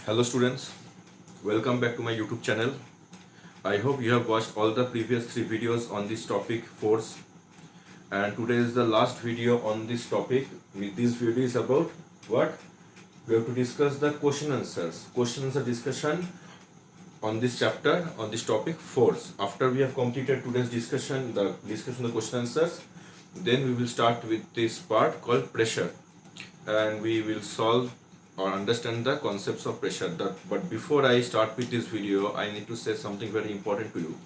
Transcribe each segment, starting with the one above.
Hello students, welcome back to my YouTube channel. I hope you have watched all the previous 3 videos on this topic force, and today is the last video on this topic. This video is about what? We have to discuss the question answers. Question answer discussion on this chapter, on this topic force. After we have completed today's discussion, the discussion of the question answers, then we will start with this part called pressure, and we will solve or understand the concepts of pressure. But before I start with this video, I need to say something very important to you.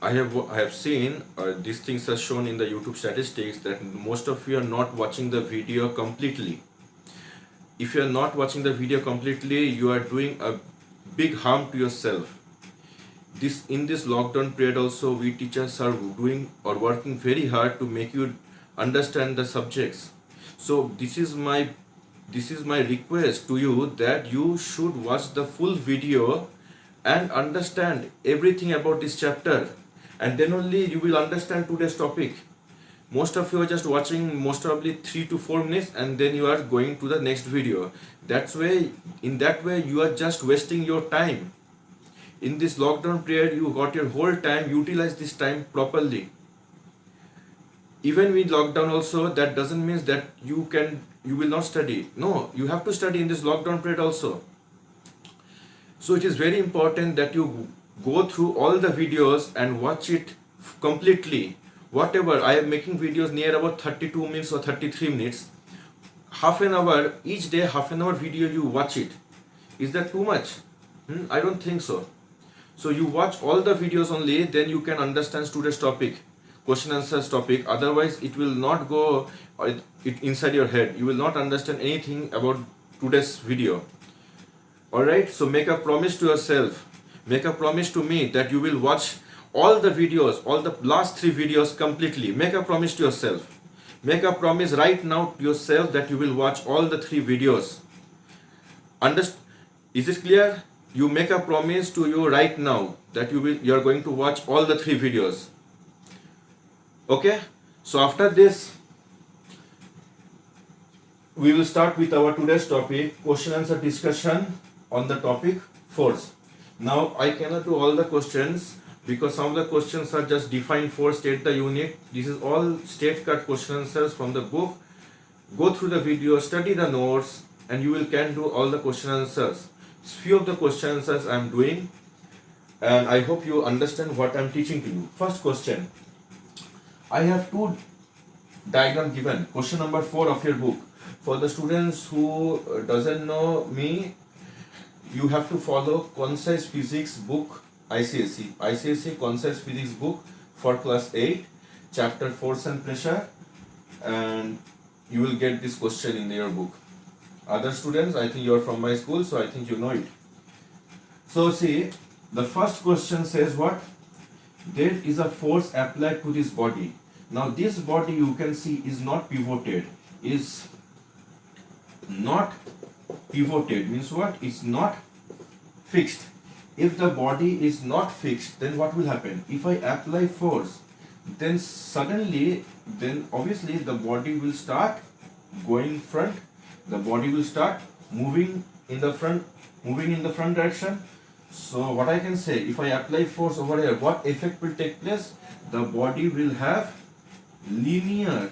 I have seen these things are shown in the YouTube statistics that most of you are not watching the video completely. If you are not watching the video completely, you are doing a big harm to yourself. In this lockdown period also, we teachers are doing or working very hard to make you understand the subjects. So this is my request to you, that you should watch the full video and understand everything about this chapter, and then only you will understand today's topic. Most of you are just watching most probably 3 to 4 minutes, and then you are going to the next video. In that way you are just wasting your time. In this lockdown period, you got your whole time. Utilize this time properly. Even with lockdown also, that doesn't mean that you will not study. No, you have to study in this lockdown period also. So it is very important that you go through all the videos and watch it completely. Whatever, I am making videos near about 32 minutes or 33 minutes. Half an hour each day, half an hour video, you watch it. Is that too much? I don't think so. So you watch all the videos only, then you can understand today's topic, question answers topic. Otherwise it will not go inside your head. You will not understand anything about today's video. Alright, so make a promise to yourself, make a promise to me that you will watch all the videos, all the last 3 videos completely. Make a promise to yourself. Make a promise right now to yourself that you will watch all the 3 videos. Is it clear? You make a promise to you right now that you are going to watch all the 3 videos. Okay? So after this, we will start with our today's topic, question answer discussion on the topic force. Now I cannot do all the questions because some of the questions are just define force, state the unit. This is all state cut question answers from the book. Go through the video, study the notes, and you can do all the question answers. Few of the question answers I am doing, and I hope you understand what I am teaching to you. First question. I have 2 diagram given. Question number 4 of your book. For the students who doesn't know me, you have to follow Concise Physics book, ICSE Concise Physics book for class 8, chapter Force and Pressure, and you will get this question in your book. Other students, I think you are from my school, so I think you know it. So see, the first question says what? There is a force applied to this body. Now this body, you can see, is not pivoted. Is not pivoted means what? It's not fixed. If the body is not fixed, then what will happen? If I apply force, then obviously the body will start going front. The body will start moving in the front direction. So what I can say, if I apply force over here, what effect will take place? The body will have linear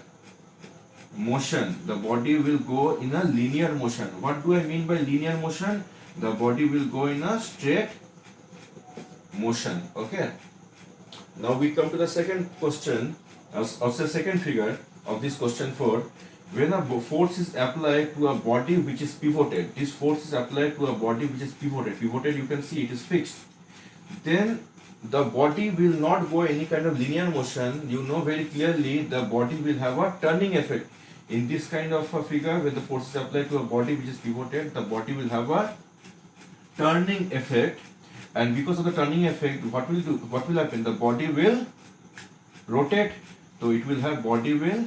motion. The body will go in a linear motion. What do I mean by linear motion? The body will go in a straight motion. Okay. Now we come to the second question, of the second figure of this question 4. When a force is applied to a body which is pivoted, this force is applied to a body which is pivoted. Pivoted, you can see it is fixed. Then the body will not go any kind of linear motion. You know very clearly the body will have a turning effect. In this kind of a figure, when the force is applied to a body which is pivoted, the body will have a turning effect. And because of the turning effect, what will happen? The body will rotate. So it will have body will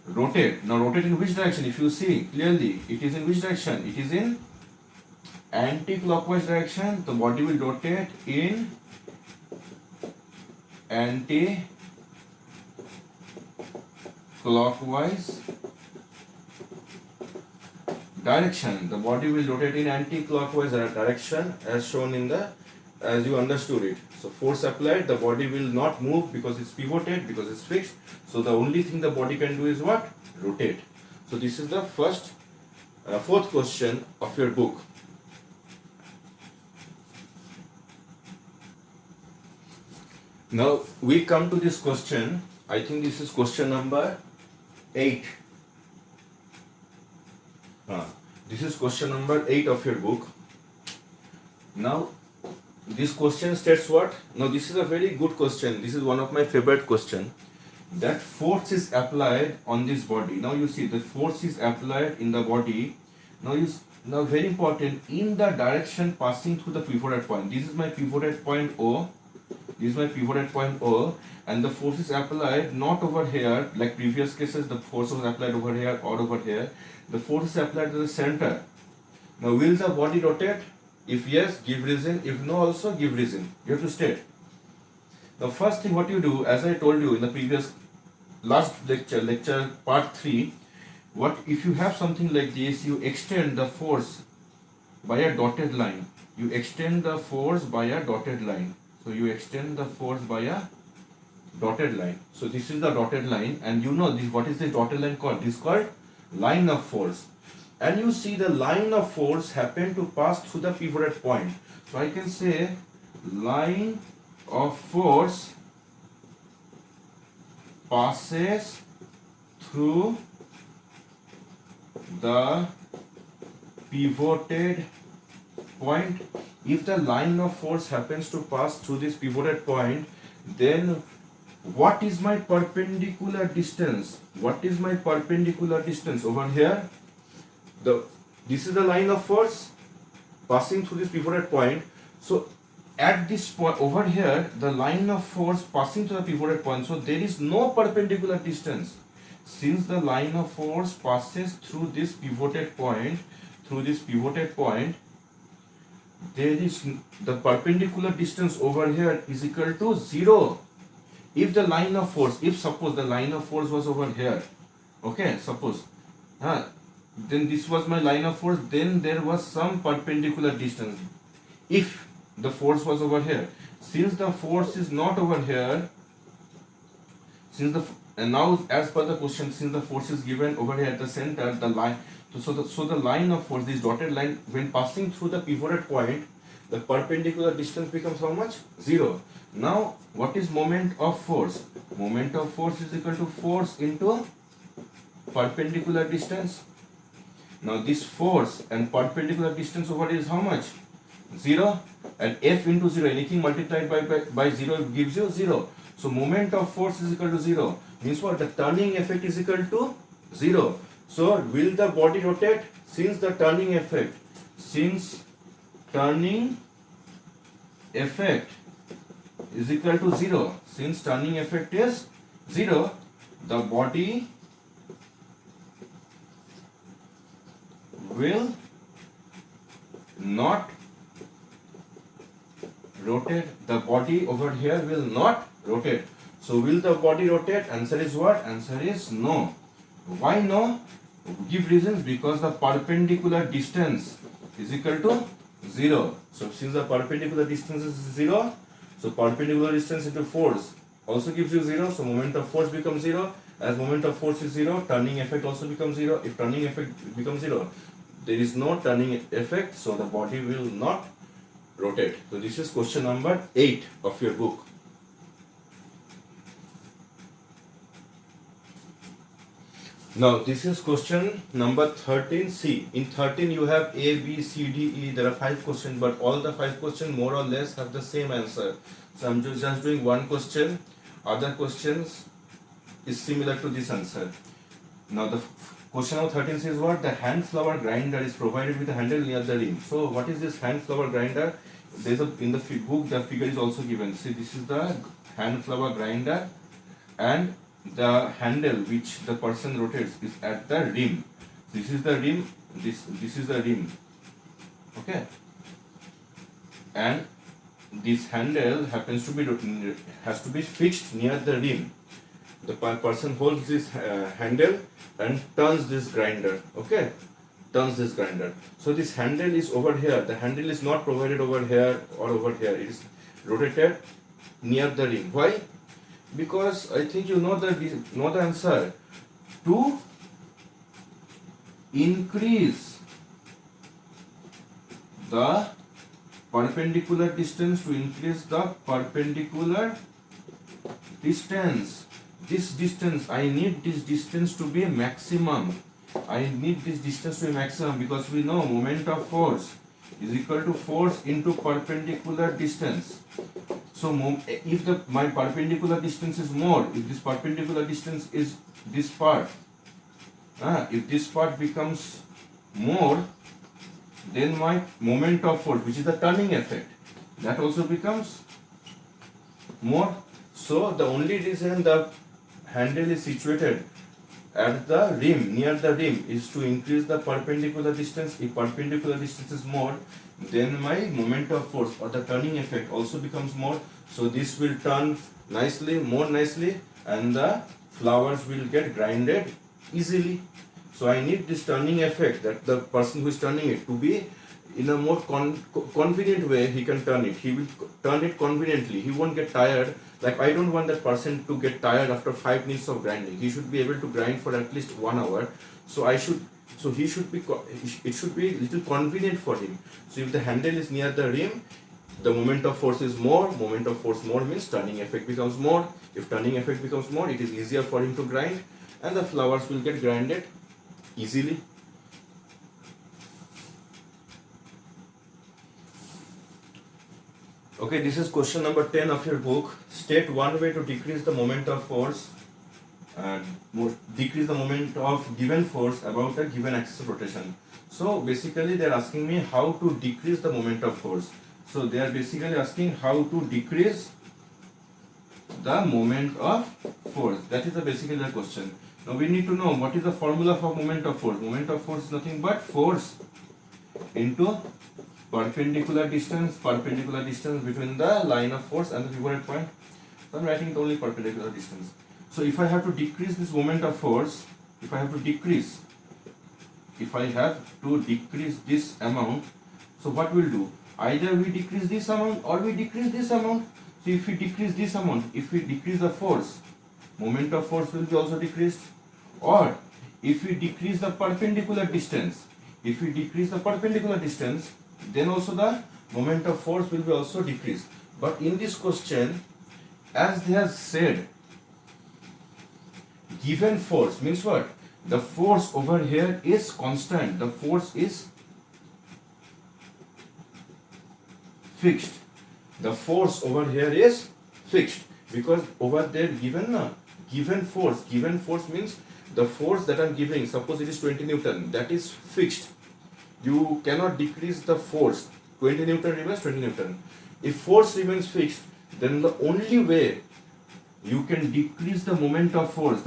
rotate. Now rotate in which direction? If you see clearly, it is in which direction? It is in anti-clockwise direction. The body will rotate in anti-clockwise direction. The body will rotate in anti-clockwise direction as shown in the, as you understood it. So force applied, the body will not move because it's pivoted, because it's fixed. So the only thing the body can do is what? Rotate. So this is the fourth question of your book. Now we come to this question. I think this is question number 8. This is question number 8 of your book. Now this question states what? Now this is a very good question. This is one of my favorite question. That force is applied on this body. Now you see the force is applied in the body. Now very important, in the direction passing through the pivoted point. This is my pivoted point O. This is my pivoted point O, and the force is applied not over here like previous cases. The force was applied over here or over here. The force is applied to the center. Now will the body rotate? If yes, give reason. If no, also give reason. You have to state. The first thing what you do, as I told you in the previous last lecture part 3, what if you have something like this, you extend the force by a dotted line. You extend the force by a dotted line. So you extend the force by a dotted line. So this is the dotted line, and you know this, what is the dotted line called? This is called line of force. And you see the line of force happen to pass through the pivoted point. So I can say line of force passes through the pivoted point. If the line of force happens to pass through this pivoted point, then what is my perpendicular distance? What is my perpendicular distance over here? This is the line of force passing through this pivoted point. So at this point over here, the line of force passing through the pivoted point, so there is no perpendicular distance. Since the line of force passes through this pivoted point, there is the perpendicular distance over here is equal to 0. If the line of force, if suppose the line of force was over here, okay, suppose, then this was my line of force, then there was some perpendicular distance. If the force was over here, since the force is not over here, and now as per the question, since the force is given over here at the center, the line, so the line of force, this dotted line, when passing through the pivoted point, the perpendicular distance becomes how much? 0. Now what is moment of force? Moment of force is equal to force into perpendicular distance. Now this force and perpendicular distance over here is how much? 0. And F into 0, anything multiplied by 0 gives you 0. So moment of force is equal to 0. Means what? The turning effect is equal to 0. So will the body rotate? Since turning effect is equal to 0, since turning effect is 0, the body will not rotate. The body over here will not rotate. So will the body rotate? Answer is what? Answer is no. Why no? Give reasons. Because the perpendicular distance is equal to 0. So since the perpendicular distance is 0, so perpendicular distance into force also gives you 0. So moment of force becomes 0. As moment of force is 0, turning effect also becomes 0. If turning effect becomes 0, there is no turning effect, so the body will not rotate. So this is question number 8 of your book. Now this is question number 13C. In 13 you have A, B, C, D, E. There are 5 questions, but all the 5 questions more or less have the same answer. So I'm just doing one question. Other questions is similar to this answer. Now the question number 13 says what? The hand flower grinder is provided with a handle near the rim. So what is this hand flower grinder? There's in the book the figure is also given. See, this is the hand flower grinder, and the handle which the person rotates is at the rim. This is the rim. This is the rim. Okay. And this handle has to be fixed near the rim. The person holds this handle and turns this grinder. Okay. turns this grinder. So this handle is over here. The handle is not provided over here or over here. It is rotated near the rim. Why? Because I think you know the answer. To increase the perpendicular distance, this distance, I need this distance to be maximum. Because we know moment of force is equal to force into perpendicular distance. So if my perpendicular distance is more, if this perpendicular distance is this part, if this part becomes more, then my moment of force, which is the turning effect, that also becomes more. So the only reason the handle is situated at the rim, near the rim, is to increase the perpendicular distance. If perpendicular distance is more, then my moment of force or the turning effect also becomes more. So this will turn more nicely, and the flowers will get grinded easily. So I need this turning effect, that the person who is turning it to be in a more convenient way. He can turn it. He will turn it conveniently. He won't get tired. Like, I don't want that person to get tired after 5 minutes of grinding. He should be able to grind for at least 1 hour. So it should be little convenient for him. So if the handle is near the rim, the moment of force is more. Moment of force more means turning effect becomes more. If turning effect becomes more, it is easier for him to grind, and the flowers will get grinded easily. Okay, this is question number 10 of your book. State one way to decrease the moment of force and decrease the moment of given force about a given axis of rotation. So basically they are asking me how to decrease the moment of force. So they are basically asking how to decrease the moment of force. That is basically the question. Now we need to know what is the formula for moment of force. Moment of force is nothing but force into perpendicular distance between the line of force and the pivot point. So I'm writing it only perpendicular distance. So if I have to decrease this moment of force, if I have to decrease this amount, so what we'll do? Either we decrease this amount or we decrease this amount. So if we decrease this amount, if we decrease the force, moment of force will be also decreased. Or if we decrease the perpendicular distance, then also the moment of force will be also decreased. But in this question, as they have said, given force means what? The force over here is constant. The force is fixed. The force over here is fixed, because over there given force means the force that I'm giving, suppose it is 20 Newton, that is fixed. You cannot decrease the force. 20 Newton remains 20 Newton. If force remains fixed, then the only way you can decrease the moment of force,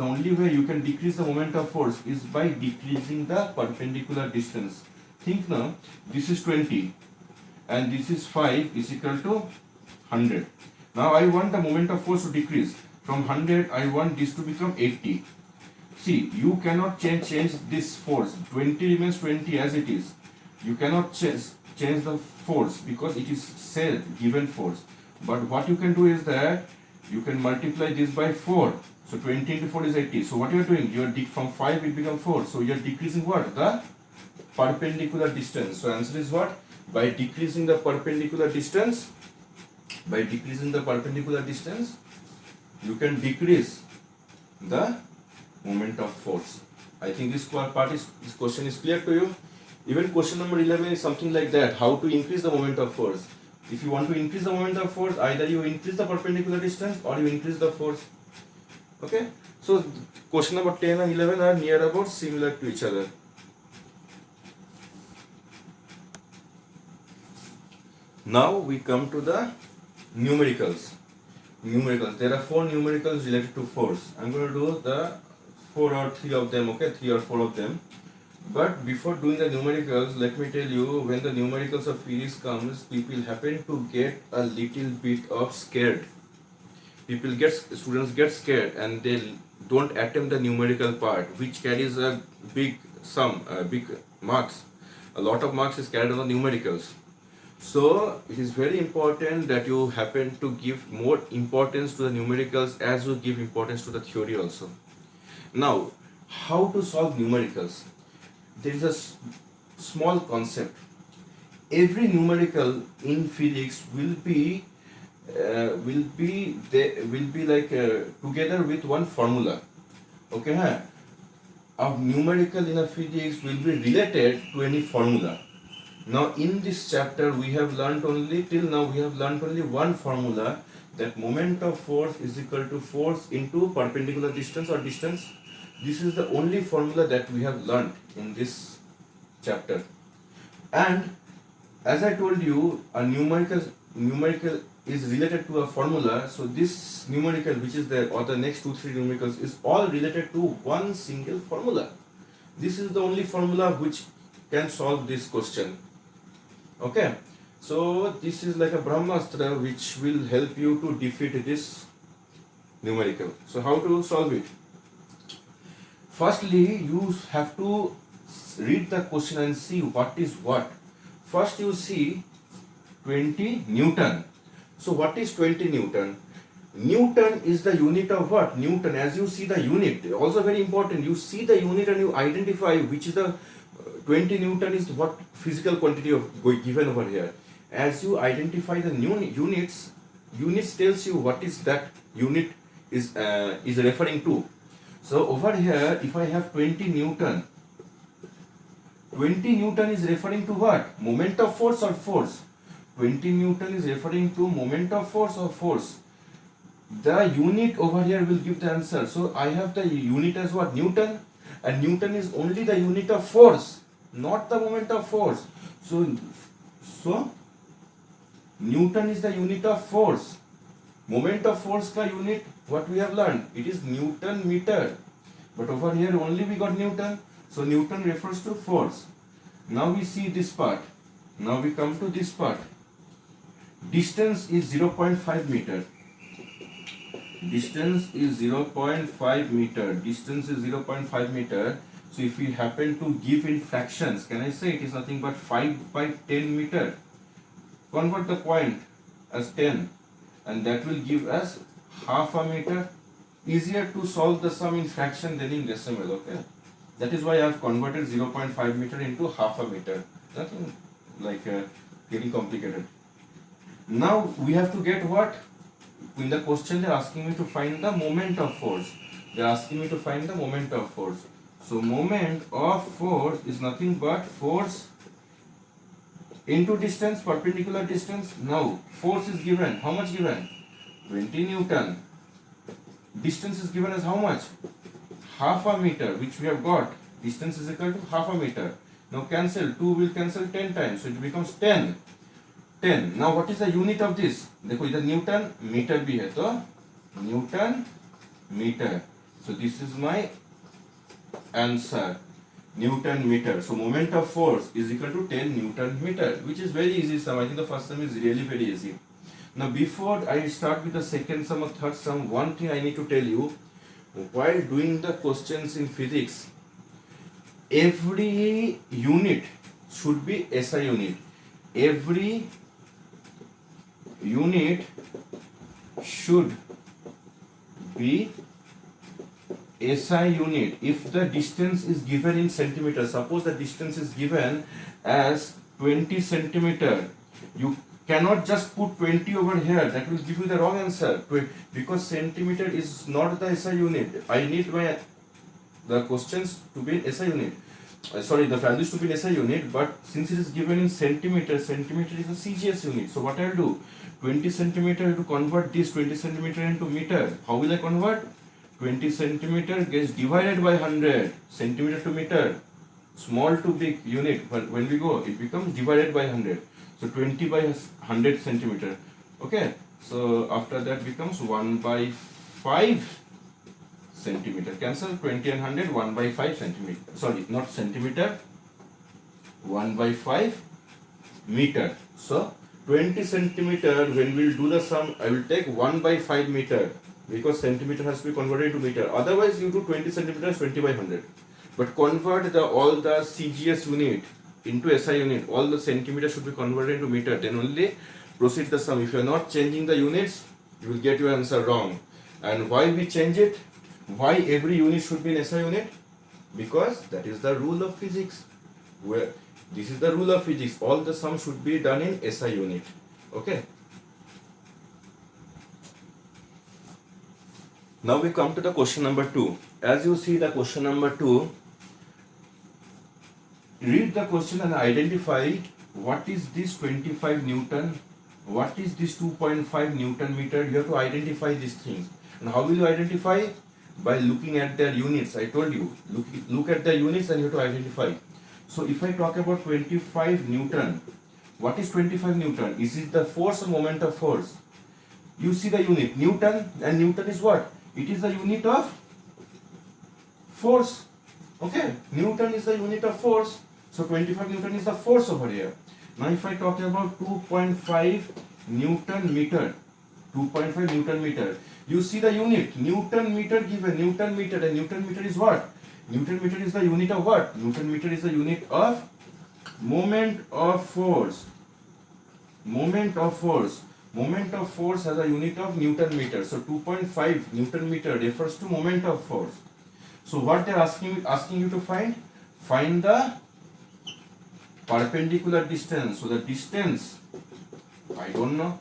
is by decreasing the perpendicular distance. Think now, this is 20 and this is 5 is equal to 100. Now I want the moment of force to decrease. From 100, I want this to become 80. See, you cannot change this force. 20 remains 20 as it is. You cannot change the force because it is said given force. But what you can do is that you can multiply this by 4. So 20 into 4 is 80. So what you are doing? You are from 5 it becomes 4. So you are decreasing what? The perpendicular distance. So answer is what? By decreasing the perpendicular distance, you can decrease the moment of force. I think this question is clear to you. Even question number 11 is something like that. How to increase the moment of force? If you want to increase the moment of force, either you increase the perpendicular distance or you increase the force. Okay? So question number 10 and 11 are near about similar to each other. Now we come to the numericals. There are 4 numericals related to force. I'm going to do the 4 or 3 of them, okay? 3 or 4 of them. But before doing the numericals, let me tell you, when the numericals of series comes, people happen to get a little bit of scared. Students get scared and they don't attempt the numerical part, which carries a big sum, big marks. A lot of marks is carried on the numericals. So it is very important that you happen to give more importance to the numericals as you give importance to the theory also. Now, how to solve numericals? There is a small concept. Every numerical in physics will be like together with one formula. Okay, huh? A numerical in a physics will be related to any formula. Now in this chapter we have learnt only one formula, that moment of force is equal to force into perpendicular distance or distance. This is the only formula that we have learnt in this chapter. And as I told you, a numerical is related to a formula, so this numerical which is there, or the next 2-3 numericals, is all related to one single formula. This is the only formula which can solve this question. Okay, so this is like a Brahmastra which will help you to defeat this numerical. So how to solve it? Firstly, you have to read the question and see what is what. First you see 20 Newton. So what is 20 Newton? Newton is the unit of what? Newton, as you see the unit, also very important, you see the unit and you identify which is the 20 Newton is what physical quantity of given over here. As you identify the new units tells you what is that unit is referring to. So over here, if I have 20 Newton is referring to what? Moment of force or force? 20 Newton is referring to moment of force or force. The unit over here will give the answer. So I have the unit as what? Newton. And Newton is only the unit of force, not the moment of force. So Newton is the unit of force. Moment of force ka unit, what we have learned? It is Newton meter. But over here only we got Newton. So Newton refers to force. Now we see this part. Now we come to this part. Distance is 0.5 meter. Distance is 0.5 meter. Distance is 0.5 meter. So if we happen to give in fractions, can I say it is nothing but 5 by 10 meter? Convert the point as 10 and that will give us half a meter. Easier to solve the sum in fraction than in decimal, okay? That is why I have converted 0.5 meter into half a meter. Nothing like getting complicated. Now we have to get what? In the question they are asking me to find the moment of force. They are asking me to find the moment of force. So moment of force is nothing but force into distance, perpendicular distance. Now force is given. How much given? 20 Newton. Distance is given as how much? Half a meter, which we have got. Distance is equal to half a meter. Now cancel. 2 will cancel 10 times. So it becomes 10. 10. Now what is the unit of this? देखो इधर Newton metre भी है तो newton metre. So this is my answer. Newton meter. So moment of force is equal to 10 Newton meter, which is very easy sum. I think the first sum is really very easy. Now before I start with the second sum or third sum, one thing I need to tell you, while doing the questions in physics, every unit should be SI unit. Every unit should be SI unit. If the distance is given in centimeter, suppose the distance is given as 20 centimeter, you cannot just put 20 over here. That will give you the wrong answer, because centimeter is not the SI unit. I need the questions to be in SI unit. The values to be in SI unit, but since it is given in centimeter, centimeter is a CGS unit. So what I will do, 20 centimeter to convert this 20 centimeter into meter. How will I convert? 20 centimeter gets divided by 100, centimeter to meter, small to big unit. When we go, it becomes divided by 100. So 20 by 100 centimeter. Okay. So after that becomes 1 by 5 centimeter. Cancel 20 and 100, 1 by 5 centimeter. Sorry, not centimeter. 1 by 5 meter. So 20 centimeter, when we will do the sum, I will take 1 by 5 meter, because centimeter has to be converted to meter. Otherwise you do 20 centimeters, 20 by 100. but convert all the CGS unit into SI unit. All the centimeter should be converted into meter. Then only proceed the sum. If you are not changing the units, you will get your answer wrong. And why we change it? Why every unit should be in SI unit? Because that is the rule of physics. Where this is the rule of physics. All the sum should be done in SI unit. Okay. Now we come to the question number 2. As you see the question number 2, read the question and identify what is this 25 Newton, what is this 2.5 Newton meter. You have to identify these things. And how will you identify? By looking at their units. I told you, look at the units and you have to identify. So if I talk about 25 Newton, what is 25 Newton? Is it the force or moment of force? You see the unit, Newton, and Newton is what? It is the unit of force. Okay, Newton is the unit of force. So 25 Newton is the force over here. Now if I talk about 2.5 Newton meter, 2.5 Newton meter, you see the unit, Newton meter given, Newton meter, and Newton meter is what? Newton meter is the unit of what? Newton meter is the unit of moment of force. Moment of force. Moment of force has a unit of Newton meter. So 2.5 Newton meter refers to moment of force. So what they are asking you to find? Find the perpendicular distance. So the distance, I don't know.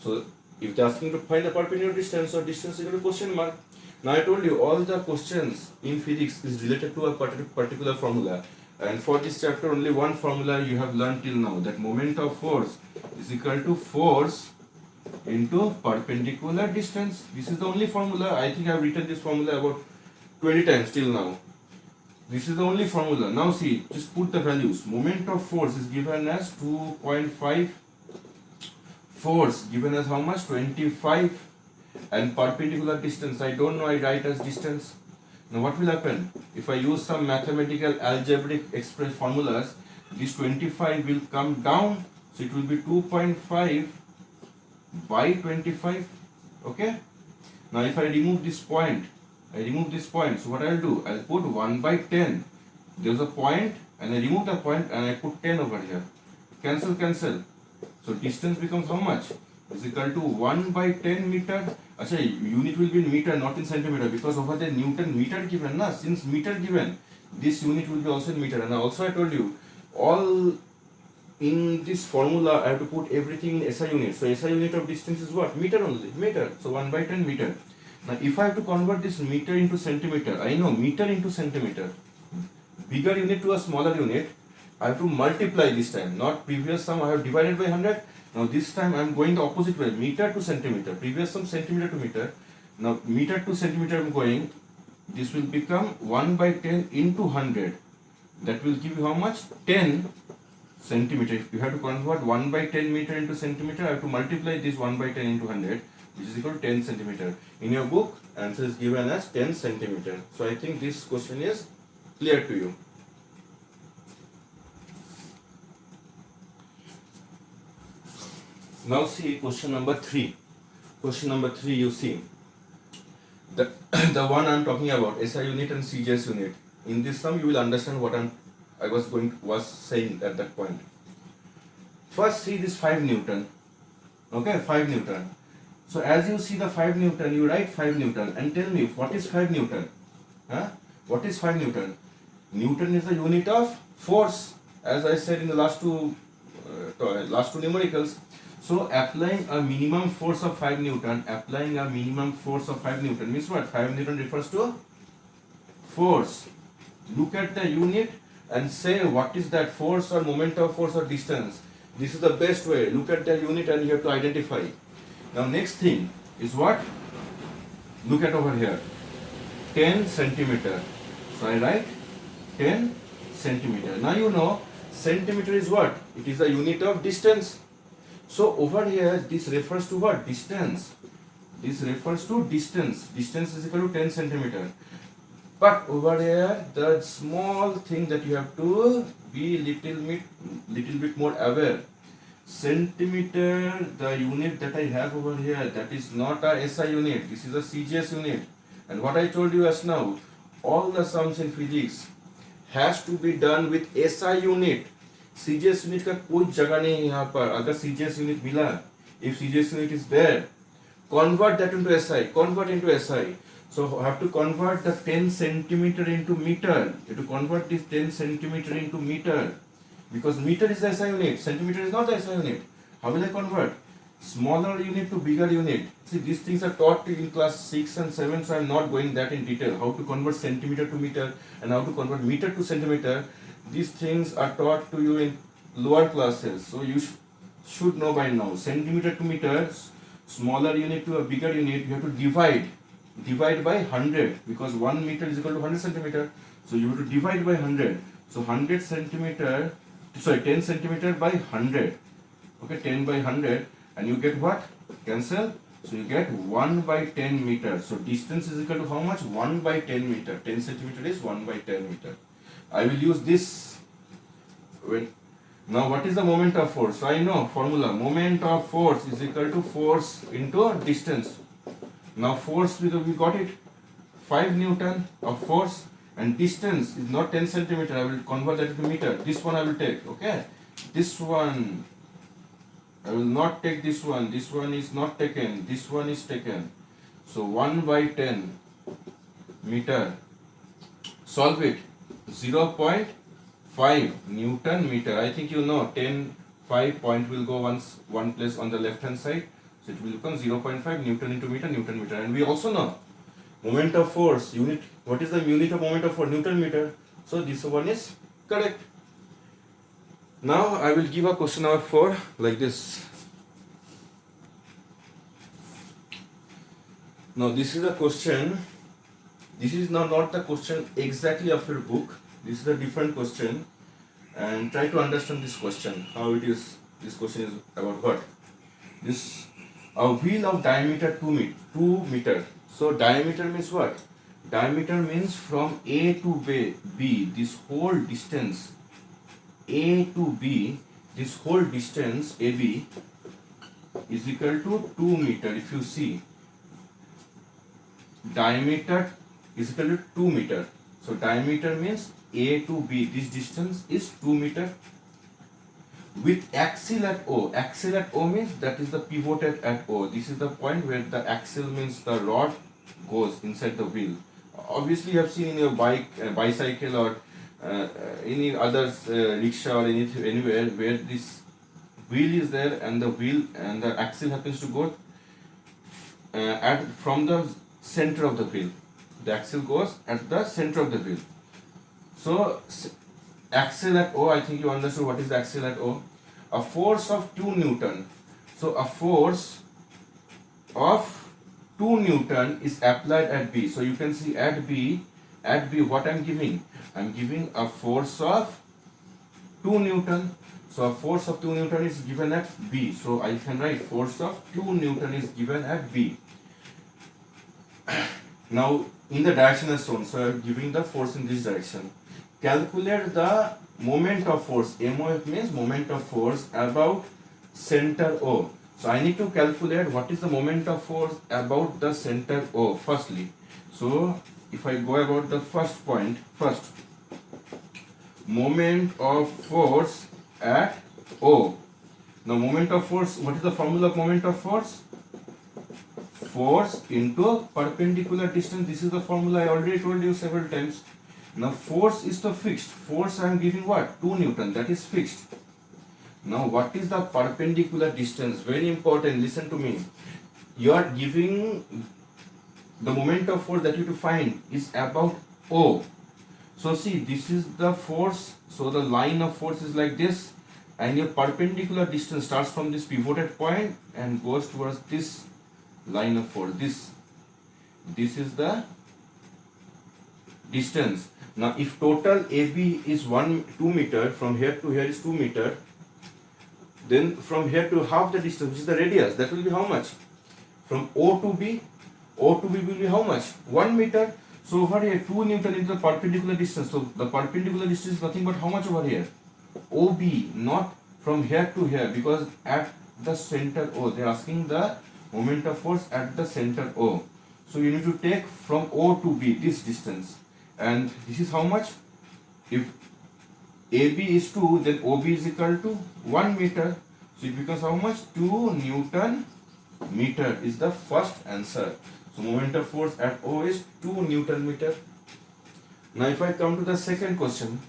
So if they are asking to find the perpendicular distance, so distance is equal to question mark. Now I told you all the questions in physics is related to a particular formula. And for this chapter only one formula you have learned till now, that moment of force is equal to force into perpendicular distance. This is the only formula. I think I have written this formula about 20 times till now. This is the only formula. Now see, just put the values. Moment of force is given as 2.5. Force given as how much? 25. And perpendicular distance, I don't know, I write as distance. Now what will happen? If I use some mathematical algebraic express formulas, this 25 will come down. So it will be 2.5 by 25. Okay. Now if I remove this point, so what I'll do? I'll put 1 by 10. There's a point and I remove the point and I put 10 over here. Cancel, cancel. So distance becomes how much? Is equal to 1 by 10 meter. Achha, unit will be in meter, not in centimeter, because over there Newton meter given, na? Since meter given, this unit will be also in meter. And also I told you, all in this formula I have to put everything in SI unit. So SI unit of distance is what? Meter only, meter. So 1 by 10 meter. Now if I have to convert this meter into centimeter, I know meter into centimeter. Bigger unit to a smaller unit, I have to multiply this time. Not previous sum I have divided by 100. Now this time I am going the opposite way, meter to centimeter. Previous sum centimeter to meter. Now meter to centimeter I am going. This will become 1 by 10 into 100. That will give you how much? 10 centimeter. If you have to convert 1 by 10 meter into centimeter, I have to multiply this 1 by 10 into 100, which is equal to 10 centimeter. In your book, answer is given as 10 centimeter. So I think this question is clear to you. Now see question number 3. Question number 3, you see the one I am talking about, SI unit and CGS unit. In this sum you will understand what I was saying at that point. First see this 5 Newton. Okay, 5 Newton. So as you see the 5 Newton, you write 5 Newton and tell me what is 5 Newton? Huh? What is 5 Newton? Newton is the unit of force, as I said in the last two numericals. So applying a minimum force of 5 Newton, means what? 5 Newton refers to force. Look at the unit and say what is that force or moment of force or distance. This is the best way. Look at the unit and you have to identify. Now next thing is what? Look at over here. 10 centimeter. So I write 10 centimeter. Now you know centimeter is what? It is the unit of distance. So over here this refers to what? Distance. This refers to distance. Distance is equal to 10 centimeter. But over here the small thing that you have to be little bit more aware. Centimeter, the unit that I have over here, that is not a SI unit. This is a CGS unit. And what I told you as now, all the sums in physics has to be done with SI unit. CGS unit का कोई जगह नहीं है यहाँ पर। अगर CGS unit मिला, if CGS unit is there, convert that into SI, convert into SI. So I have to convert the 10 centimeter into meter. You have to convert this 10 centimeter into meter, because meter is the SI unit, centimeter is not the SI unit. How will I convert smaller unit to bigger unit? See, these things are taught in class 6 and 7, so I am not going that in detail. How to convert centimeter to meter and how to convert meter to centimeter. These things are taught to you in lower classes, so you should know by now. Centimeter to meter, smaller unit to a bigger unit, you have to divide by 100, because 1 meter is equal to 100 centimeter. So you have to divide by 100. So 100 centimeter, sorry, 10 centimeter by 100. Okay, 10 by 100, and you get what? Cancel. So you get 1 by 10 meter. So distance is equal to how much? 1 by 10 meter. 10 centimeter is 1 by 10 meter. I will use this when. Now what is the moment of force? So I know formula. Moment of force is equal to force into distance. Now force, we got it, 5 Newton of force, and distance is not 10 centimeter. I will convert that into meter. This one I will take. Okay, this one I will not take. This one is not taken. This one is taken. So 1 by 10 meter. Solve it. 0.5 Newton meter. I think you know 10 5 point will go one place on the left hand side, so it will become 0.5 Newton into meter, Newton meter. And we also know moment of force unit. What is the unit of moment of force? Newton meter. So this one is correct. Now I will give a question number 4 like this. Now this is a question. This is now not the question exactly of your book. This is a different question, and try to understand this question. How it is? This question is about what? This a wheel of diameter 2 meter. So diameter means what? Diameter means from A to B. This whole distance A to B, this whole distance AB is equal to 2 meter. If you see, diameter is equal to 2 meter. So diameter means A to B, this distance is 2 meter. With axle at O. Axle at O means that is the pivoted at O. This is the point where the axle means the rod goes inside the wheel. Obviously you have seen in your bike, bicycle, or any other rickshaw or anywhere where this wheel is there, and the wheel and the axle happens to go from the center of the wheel. The axle goes at the center of the wheel. So axle at O, I think you understood what is the axle at O. A force of 2 Newton. So a force of 2 Newton is applied at B. So you can see at B what I am giving? I am giving a force of 2 Newton. So a force of 2 Newton is given at B. So I can write force of 2 Newton is given at B. Now in the direction as shown, so I am giving the force in this direction. Calculate the moment of force. MOF means moment of force about center O. So I need to calculate what is the moment of force about the center O firstly. So if I go about the first point, first moment of force at O. Now moment of force, what is the formula of moment of force? Force into perpendicular distance. This is the formula I already told you several times. Now force is the fixed. Force I am giving what? 2 Newton, that is fixed. Now what is the perpendicular distance? Very important, listen to me. You are giving the moment of force that you have to find is about O. So see, this is the force. So the line of force is like this, and your perpendicular distance starts from this pivoted point and goes towards this line of force. This is the distance. Now if total AB is 2 meter, from here to here is 2 meter, then from here to half the distance, which is the radius, that will be how much? From O to B will be how much? 1 meter. So over here 2 Newton into the perpendicular distance. So the perpendicular distance is nothing but how much over here? OB, not from here to here, because at the center O, they are asking the moment of force at the center O. So you need to take from O to B this distance, and this is how much? If AB is 2, then OB is equal to 1 meter. So it becomes how much? 2 Newton meter is the first answer. So moment of force at O is 2 Newton meter. Now if I come to the second question,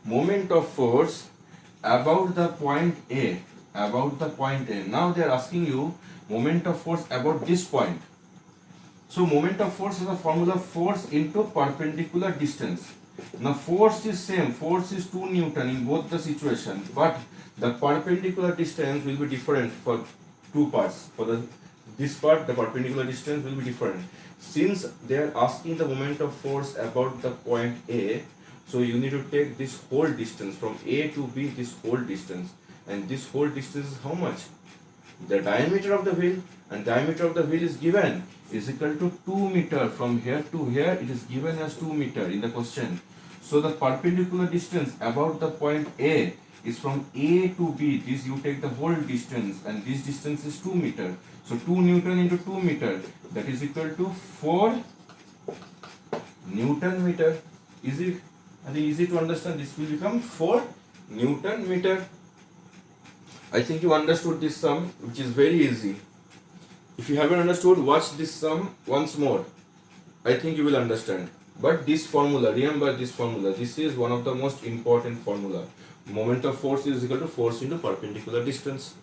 moment of force about the point A, now they are asking you moment of force about this point. So moment of force is a formula, force into perpendicular distance. Now force is same, force is 2 Newton in both the situation, but the perpendicular distance will be different for two parts. For this part, the perpendicular distance will be different. Since they are asking the moment of force about the point A, so you need to take this whole distance from A to B, this whole distance, and this whole distance is how much? The diameter of the wheel, and diameter of the wheel is given is equal to 2 meter. From here to here it is given as 2 meter in the question. So the perpendicular distance about the point A is from A to B. This you take the whole distance, and this distance is 2 meter. So 2 Newton into 2 meter, that is equal to 4 Newton meter. Easy, I think easy to understand. This will become 4 Newton meter. I think you understood this sum, which is very easy. If you haven't understood, watch this sum once more. I think you will understand. But this formula, remember this formula. This is one of the most important formula. Moment of force is equal to force into perpendicular distance.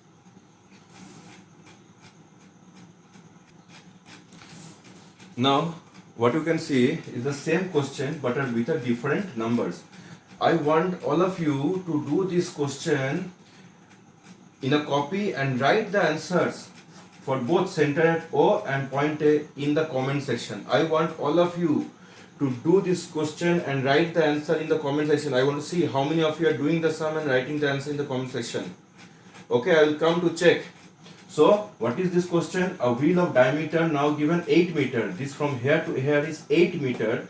Now, what you can see is the same question but with a different numbers. I want all of you to do this question in a copy and write the answers for both center at O and point A in the comment section. I want all of you to do this question and write the answer in the comment section. I want to see how many of you are doing the sum and writing the answer in the comment section. Okay, I will come to check. So, what is this question? A wheel of diameter now given 8 meter. This from here to here is 8 meter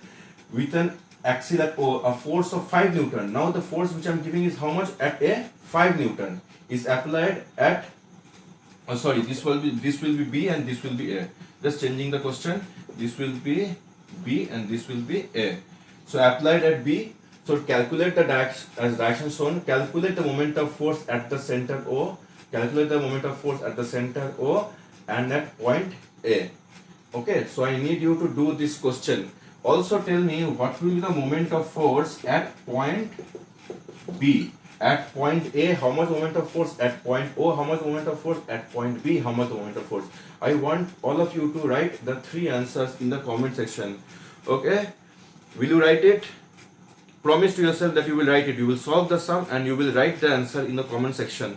with an axle at O, a force of 5 Newton. Now the force which I am giving is how much? At A, 5 Newton is applied at, this will be B and this will be A. Just changing the question. This will be B and this will be A. So applied at B. So calculate the direction shown. Calculate the moment of force at the center O. Calculate the moment of force at the center O and at point A. Okay, so I need you to do this question. Also tell me what will be the moment of force at point B. At point A, how much moment of force? At point O, how much moment of force? At point B, how much moment of force? I want all of you to write the 3 answers in the comment section. Okay? Will you write it? Promise to yourself that you will write it. You will solve the sum and you will write the answer in the comment section.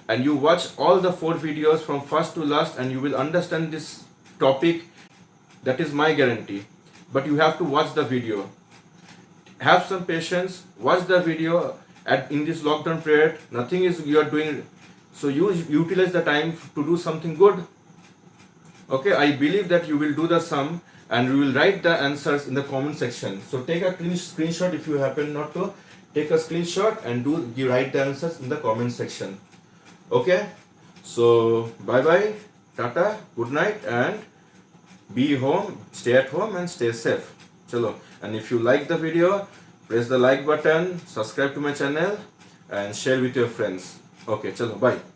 And you watch all the 4 videos from first to last and you will understand this topic. That is my guarantee. But you have to watch the video. Have some patience. Watch the video. In this lockdown period, nothing is you are doing. So you utilize the time to do something good. Okay, I believe that you will do the sum and you will write the answers in the comment section. So take a screenshot if you happen not to. Take a screenshot and you write the answers in the comment section. Okay, so bye bye, tata, good night, and be home, stay at home and stay safe. Chalo. And if you like the video, press the like button, subscribe to my channel and share with your friends. Okay, chalo, bye.